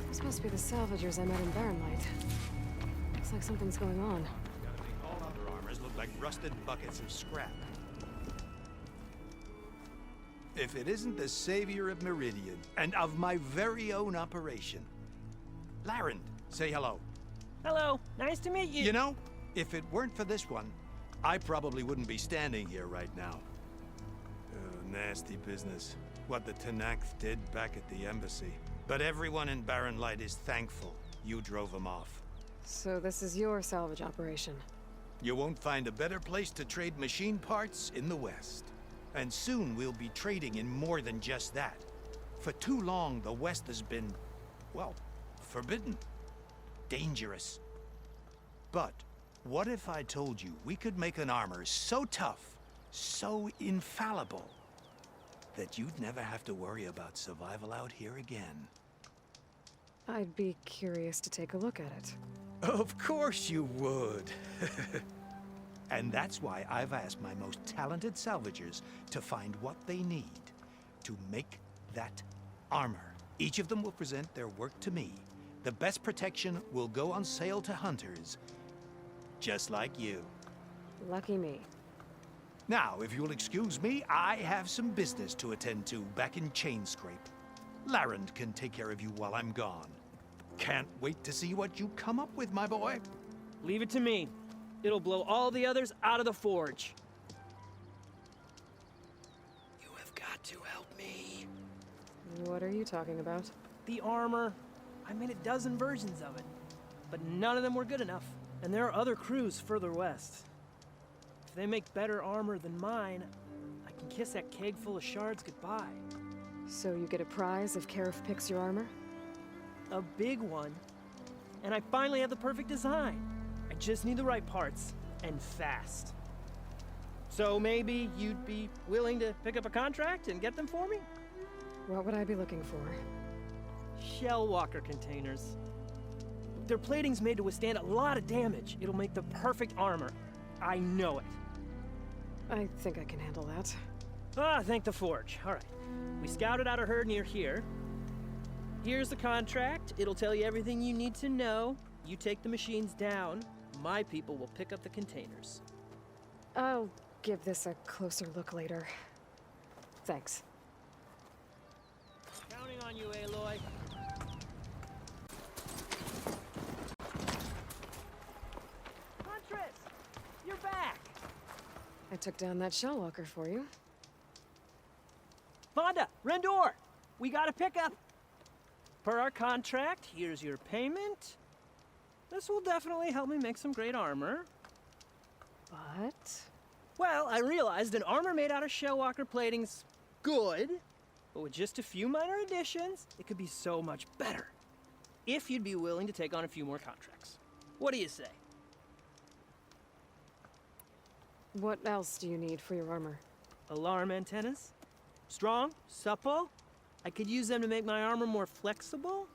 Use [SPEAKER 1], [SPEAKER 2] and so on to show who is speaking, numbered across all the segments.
[SPEAKER 1] This must be the salvagers I met in Barrenlight. Looks like something's going on.
[SPEAKER 2] Gotta make all other armors look like rusted buckets of scrap. If it isn't the savior of Meridian, and of my very own operation. Larend, say hello.
[SPEAKER 3] Hello, nice to meet you.
[SPEAKER 2] You know, if it weren't for this one, I probably wouldn't be standing here right now. Oh, nasty business. What the Tenakth did back at the embassy. But everyone in Barrenlight is thankful you drove them off.
[SPEAKER 1] So this is your salvage operation?
[SPEAKER 2] You won't find a better place to trade machine parts in the West. And soon we'll be trading in more than just that. For too long, the West has been, well, forbidden. Dangerous. But what if I told you we could make an armor so tough, so infallible, that you'd never have to worry about survival out here again?
[SPEAKER 1] I'd be curious to take a look at it.
[SPEAKER 2] Of course you would. And that's why I've asked my most talented salvagers to find what they need to make that armor. Each of them will present their work to me. The best protection will go on sale to hunters, just like you.
[SPEAKER 1] Lucky me.
[SPEAKER 2] Now, if you'll excuse me, I have some business to attend to back in Chainscrape. Larend can take care of you while I'm gone. Can't wait to see what you come up with, my boy.
[SPEAKER 3] Leave it to me. It'll blow all the others out of the forge. You have got to help me.
[SPEAKER 1] What are you talking about?
[SPEAKER 3] The armor. I made a dozen versions of it, but none of them were good enough. And there are other crews further west. If they make better armor than mine, I can kiss that keg full of shards goodbye.
[SPEAKER 1] So you get a prize if Karif picks your armor?
[SPEAKER 3] A big one. And I finally have the perfect design. I just need the right parts, and fast. So maybe you'd be willing to pick up a contract and get them for me?
[SPEAKER 1] What would I be looking for?
[SPEAKER 3] Shell walker containers. Their plating's made to withstand a lot of damage. It'll make the perfect armor. I know it.
[SPEAKER 1] I think I can handle that.
[SPEAKER 3] Ah, thank the forge. All right. We scouted out a herd near here. Here's the contract. It'll tell you everything you need to know. You take the machines down. My people will pick up the containers.
[SPEAKER 1] I'll give this a closer look later. Thanks.
[SPEAKER 3] Counting on you, Aloy. Huntress! You're back!
[SPEAKER 1] I took down that shell walker for you.
[SPEAKER 3] Vonda! Rendor! We got a pickup! Per our contract, here's your payment. This will definitely help me make some great armor.
[SPEAKER 1] But?
[SPEAKER 3] Well, I realized an armor made out of Shellwalker plating's good, but with just a few minor additions, it could be so much better. If you'd be willing to take on a few more contracts. What do you say?
[SPEAKER 1] What else do you need for your armor?
[SPEAKER 3] Alarm antennas? Strong? Supple? I could use them to make my armor more flexible?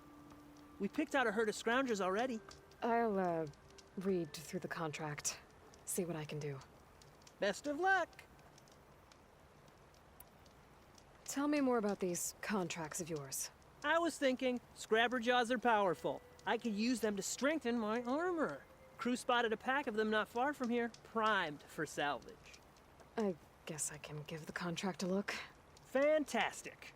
[SPEAKER 3] We picked out a herd of scroungers already.
[SPEAKER 1] I'll, read through the contract. See what I can do.
[SPEAKER 3] Best of luck!
[SPEAKER 1] Tell me more about these contracts of yours.
[SPEAKER 3] I was thinking, scrabber jaws are powerful. I could use them to strengthen my armor. Crew spotted a pack of them not far from here, primed for salvage.
[SPEAKER 1] I guess I can give the contract a look.
[SPEAKER 3] Fantastic.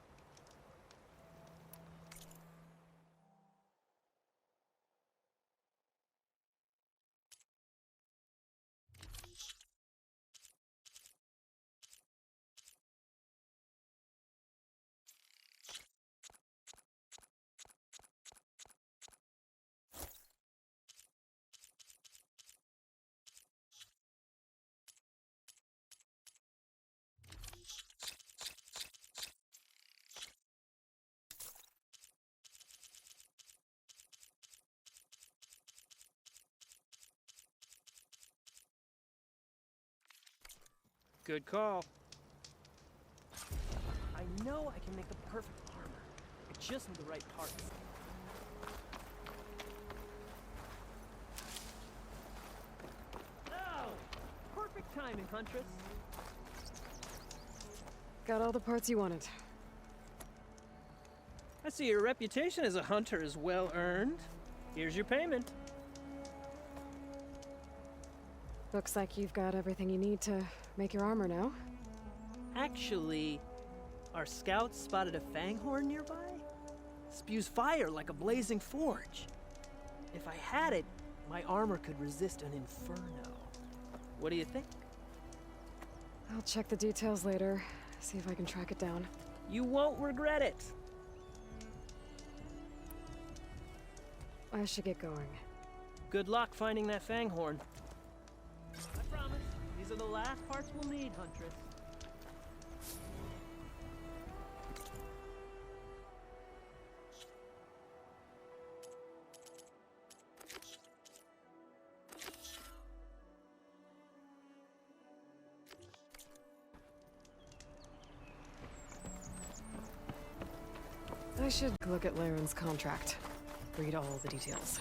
[SPEAKER 3] Good call. I know I can make the perfect armor. I just need the right parts. Oh! Perfect timing, Huntress.
[SPEAKER 1] Got all the parts you wanted.
[SPEAKER 3] I see your reputation as a hunter is well earned. Here's your payment.
[SPEAKER 1] Looks like you've got everything you need to make your armor now.
[SPEAKER 3] Actually, our scouts spotted a fanghorn nearby. Spews fire like a blazing forge. If I had it, my armor could resist an inferno. What do you think?
[SPEAKER 1] I'll check the details later, see if I can track it down.
[SPEAKER 3] You won't regret it.
[SPEAKER 1] I should get going.
[SPEAKER 3] Good luck finding that fanghorn. I promise, these are the last parts we'll need, Huntress.
[SPEAKER 1] I should look at Laren's contract. Read all the details.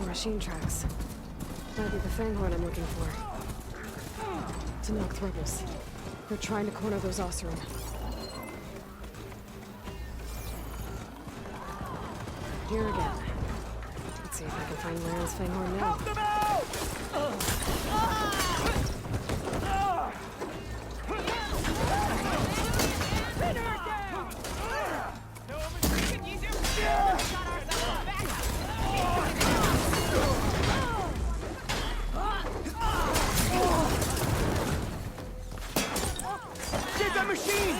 [SPEAKER 1] Machine tracks. Might be the fanghorn I'm looking for. To knock the rebels. They're trying to corner those Horzion. Here again. Let's see if I can find Laren's fanghorn now.
[SPEAKER 3] Help them out! Pin her down! Get that machine!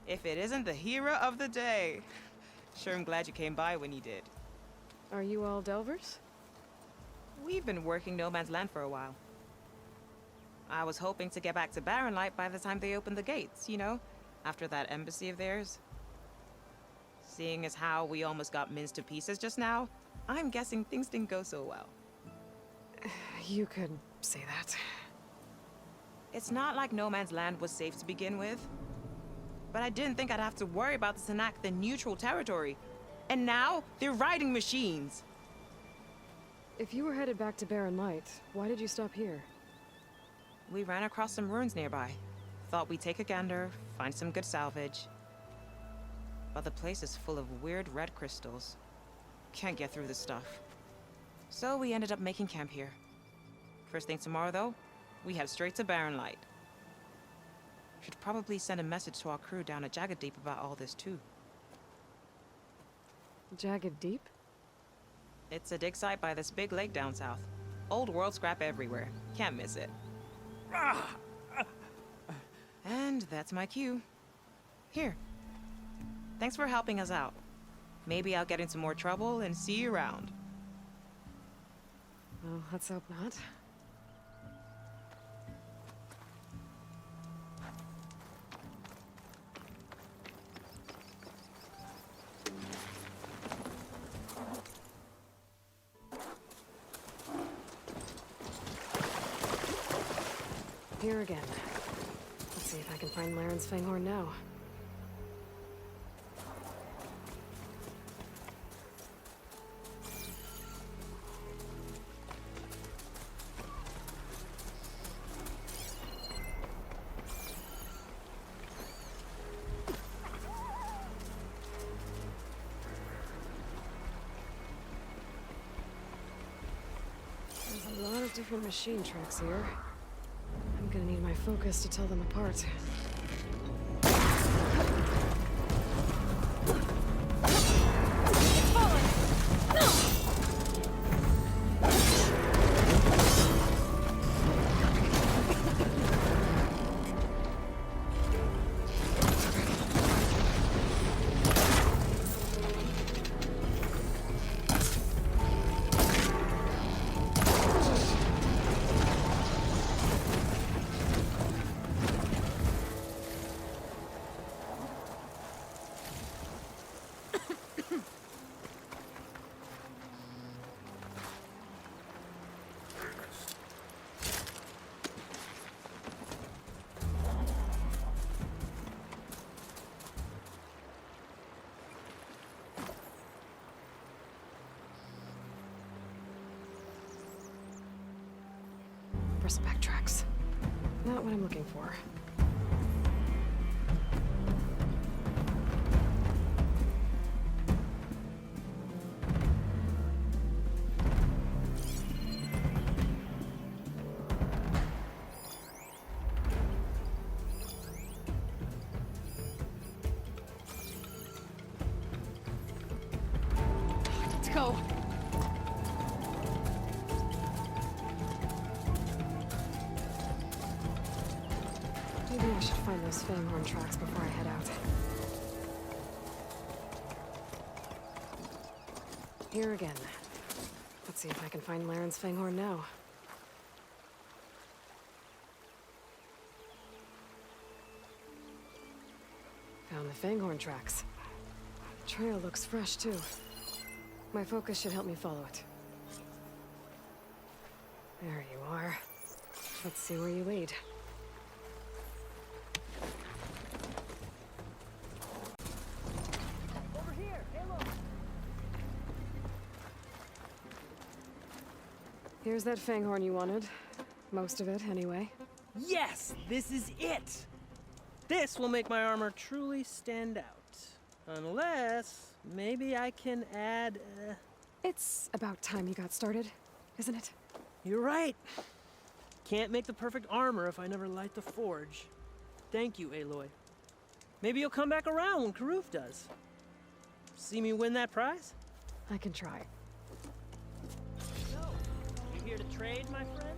[SPEAKER 4] If it isn't the hero of the day. Sure, I'm glad you came by when you did.
[SPEAKER 1] Are you all Delvers?
[SPEAKER 4] We've been working No Man's Land for a while. I was hoping to get back to Barren Light by the time they opened the gates, you know? After that embassy of theirs. Seeing as how we almost got minced to pieces just now, I'm guessing things didn't go so well.
[SPEAKER 1] You could say that.
[SPEAKER 4] It's not like no man's land was safe to begin with. But I didn't think I'd have to worry about this enact the neutral territory. And now, they're riding machines.
[SPEAKER 1] If you were headed back to Barren Light, why did you stop here?
[SPEAKER 4] We ran across some ruins nearby. Thought we'd take a gander, find some good salvage. But the place is full of weird red crystals. Can't get through the stuff. So we ended up making camp here. First thing tomorrow, though, we head straight to Barren Light. Should probably send a message to our crew down at Jagged Deep about all this, too.
[SPEAKER 1] Jagged Deep?
[SPEAKER 4] It's a dig site by this big lake down south. Old world scrap everywhere. Can't miss it. And that's my cue. Here. Thanks for helping us out. Maybe I'll get into more trouble and see you around.
[SPEAKER 1] Well, let's hope not. Here again. Let's see if I can find Laren's Fanghorn now. There's a lot of different machine tracks here. I'm gonna need my focus to tell them apart. Bristleback tracks. Not what I'm looking for. Let's go. Maybe I should find those Fanghorn tracks before I head out. Here again. Let's see if I can find Laren's Fanghorn now. Found the Fanghorn tracks. Trail looks fresh, too. My focus should help me follow it. There you are. Let's see where you lead.
[SPEAKER 3] Over here, Halo.
[SPEAKER 1] Here's that Fanghorn you wanted. Most of it, anyway.
[SPEAKER 3] Yes, this is it. This will make my armor truly stand out. Unless, maybe I can add,
[SPEAKER 1] It's about time you got started, isn't it?
[SPEAKER 3] You're right. Can't make the perfect armor if I never light the forge. Thank you, Aloy. Maybe you'll come back around when Karuf does. See me win that prize?
[SPEAKER 1] I can try.
[SPEAKER 3] So, you here to trade, my friend?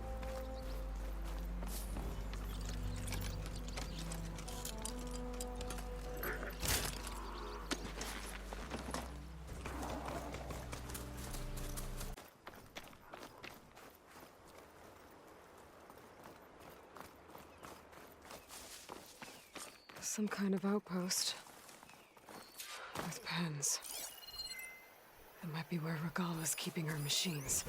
[SPEAKER 1] Some kind of outpost. With pens. That might be where Regal was keeping her machines.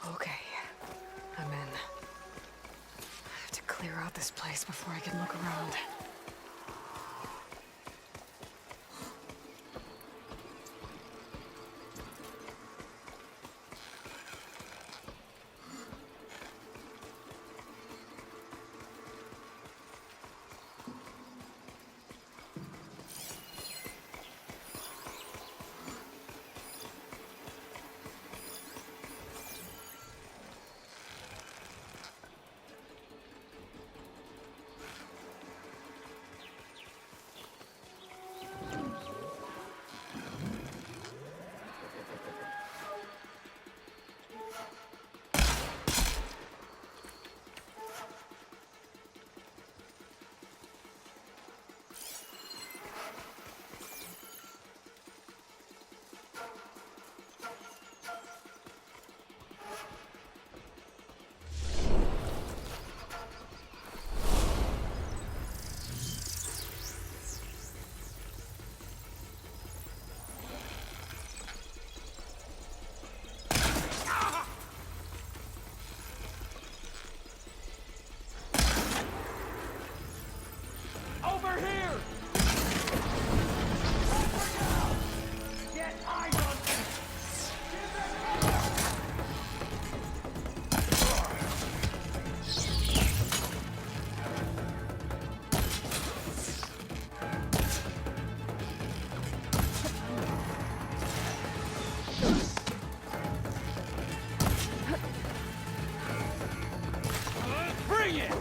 [SPEAKER 1] Okay, I'm in. I have to clear out this place before I can look around.
[SPEAKER 3] Over here! Get eyes on me! Bring it!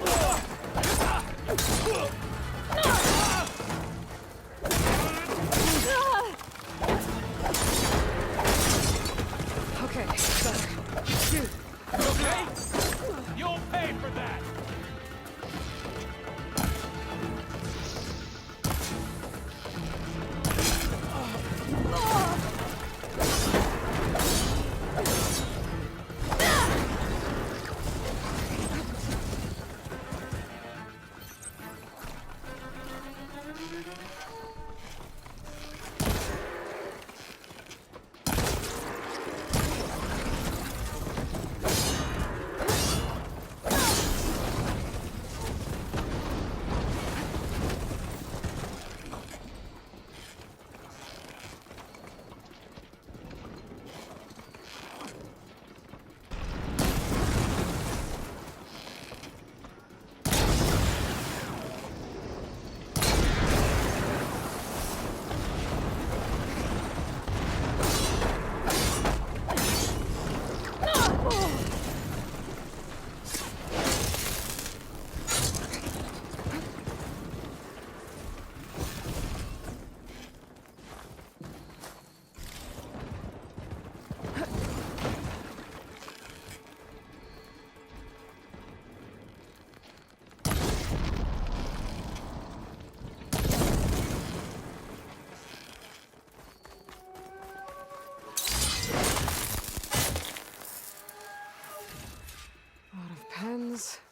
[SPEAKER 1] Okay, better. Shoot.
[SPEAKER 3] Okay? You'll pay for that!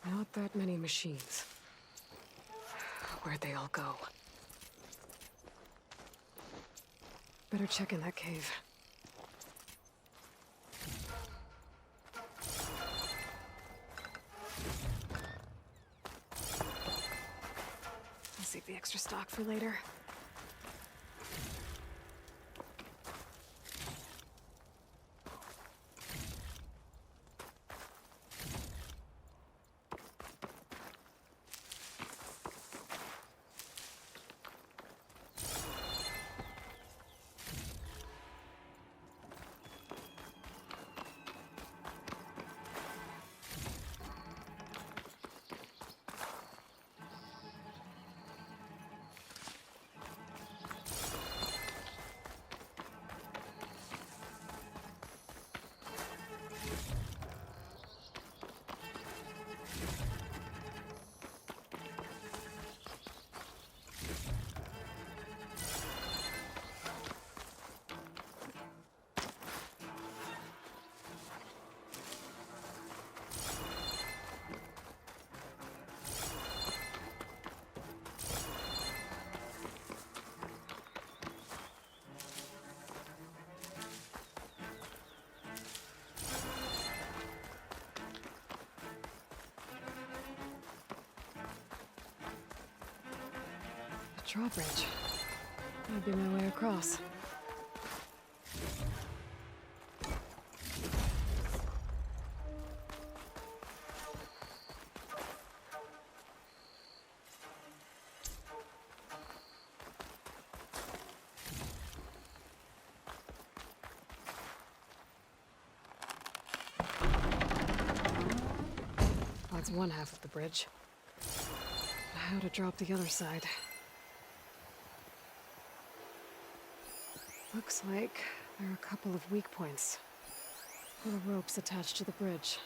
[SPEAKER 1] Not that many machines. Where'd they all go? Better check in that cave. I'll save the extra stock for later. Drawbridge. That'd be my way across. That's one half of the bridge. How to drop the other side? Looks like there are a couple of weak points. Little ropes attached to the bridge.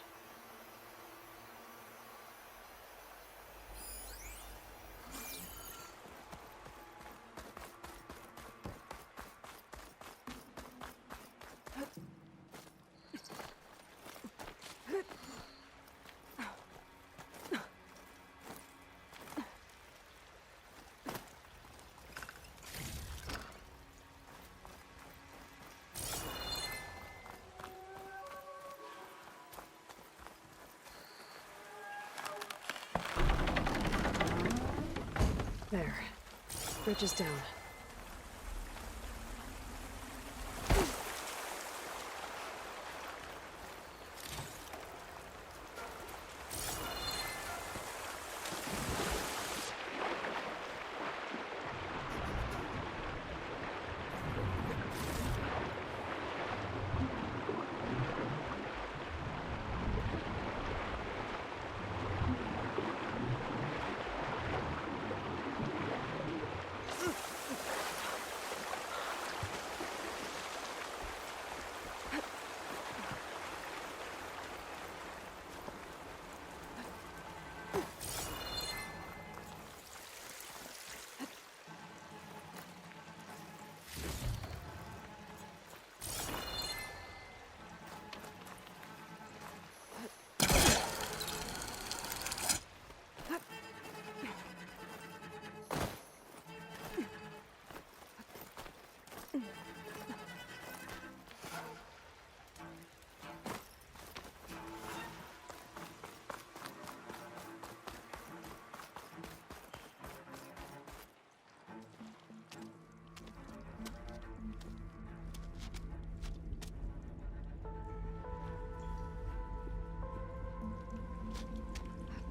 [SPEAKER 1] There. Bridge is down.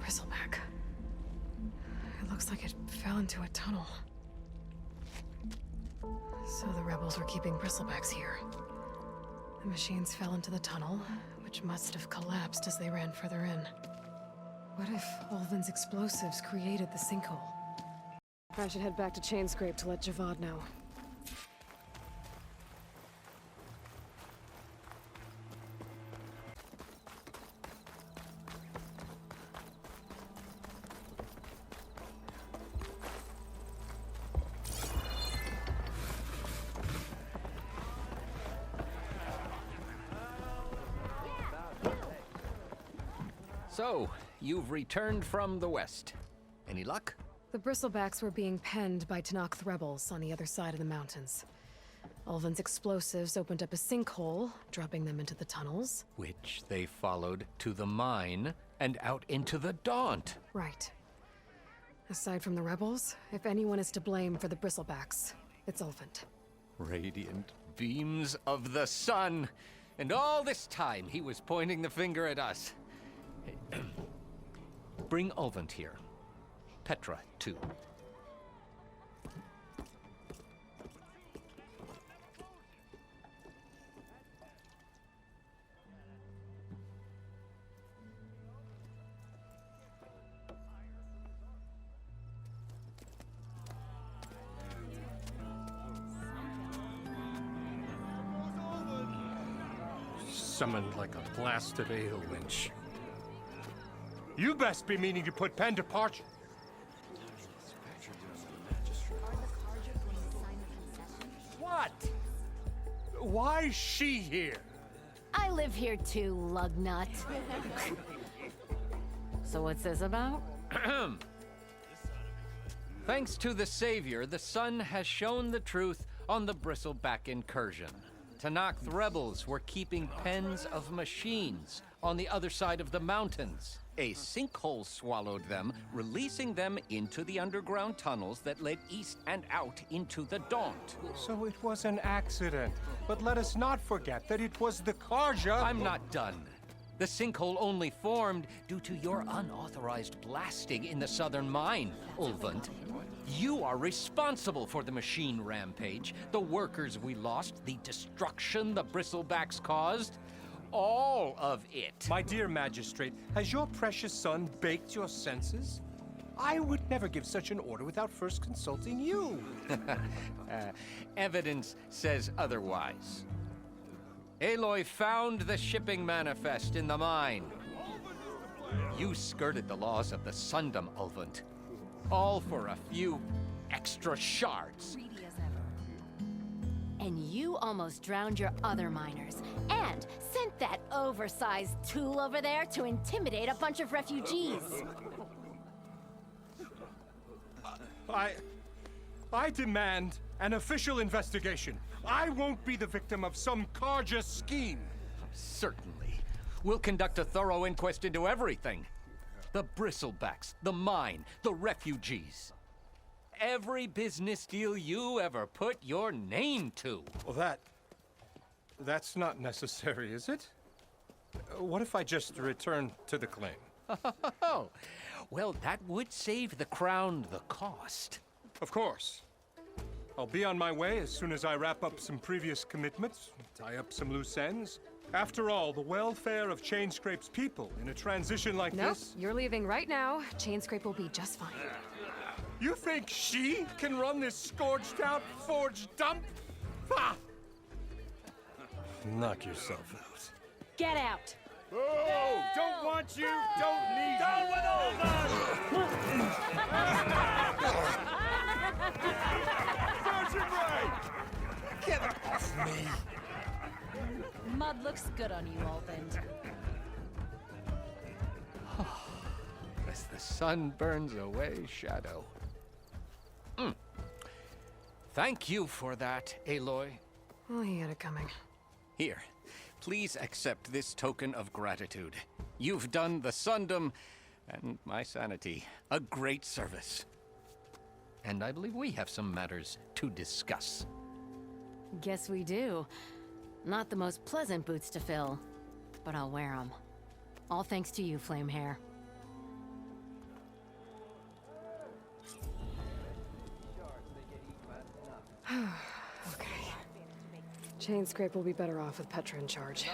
[SPEAKER 1] Bristleback. It looks like it fell into a tunnel. So the rebels were keeping bristlebacks here. The machines fell into the tunnel, which must have collapsed as they ran further in. What if Ulvin's explosives created the sinkhole? I should head back to Chainscrape to let Javad know.
[SPEAKER 5] So, you've returned from the west. Any luck?
[SPEAKER 1] The bristlebacks were being penned by Tenakth rebels on the other side of the mountains. Ulvin's explosives opened up a sinkhole, dropping them into the tunnels.
[SPEAKER 5] Which they followed to the mine and out into the Daunt.
[SPEAKER 1] Right. Aside from the rebels, if anyone is to blame for the bristlebacks, it's Ulvin.
[SPEAKER 5] Radiant beams of the sun. And all this time he was pointing the finger at us. Bring Ulvin here. Petra, too.
[SPEAKER 6] Summoned like a blasted ale winch. You best be meaning to put pen to parchment. What? Why is she here?
[SPEAKER 7] I live here too, lugnut. So what's this about?
[SPEAKER 5] Thanks to the Savior, the sun has shown the truth on the Bristleback incursion. Tenakth rebels were keeping pens of machines on the other side of the mountains. A sinkhole swallowed them, releasing them into the underground tunnels that led east and out into the Daunt.
[SPEAKER 6] So it was an accident. But let us not forget that it was the Karja.
[SPEAKER 5] I'm not done. The sinkhole only formed due to your unauthorized blasting in the southern mine, Ulvund. You are responsible for the machine rampage, the workers we lost, the destruction the bristlebacks caused. All of it.
[SPEAKER 6] My dear magistrate, has your precious son baked your senses? I would never give such an order without first consulting you.
[SPEAKER 5] Evidence says otherwise. Aloy found the shipping manifest in the mine. You skirted the laws of the Sundom, Ulvund. All for a few extra shards.
[SPEAKER 7] And you almost drowned your other miners. And sent that oversized tool over there to intimidate a bunch of refugees.
[SPEAKER 6] I demand an official investigation. I won't be the victim of some Karja scheme.
[SPEAKER 5] Certainly. We'll conduct a thorough inquest into everything. The bristlebacks, the mine, the refugees. Every business deal you ever put your name to.
[SPEAKER 6] Well, that's not necessary, is it? What if I just return to the claim?
[SPEAKER 5] Oh, well, that would save the crown the cost.
[SPEAKER 6] Of course. I'll be on my way as soon as I wrap up some previous commitments, tie up some loose ends. After all, the welfare of Chainscrape's people in a transition like
[SPEAKER 1] Nope,
[SPEAKER 6] this...
[SPEAKER 1] you're leaving right now. Chainscrape will be just fine.
[SPEAKER 6] You think she can run this scorched-out forged dump? Ha! Knock yourself out.
[SPEAKER 7] Get out!
[SPEAKER 6] Oh, don't want you, don't need Down with all Sergeant Ray! Get off me!
[SPEAKER 7] Mud looks good on you, Ulvund.
[SPEAKER 5] As the sun burns away shadow. Thank you for that, Aloy.
[SPEAKER 1] Well, he had it coming.
[SPEAKER 5] Here, please accept this token of gratitude. You've done the Sundom and my sanity a great service. And I believe we have some matters to discuss.
[SPEAKER 7] Guess we do. Not the most pleasant boots to fill, but I'll wear them. All thanks to you, Flamehair.
[SPEAKER 1] Okay. Chainscrape will be better off with Petra in charge.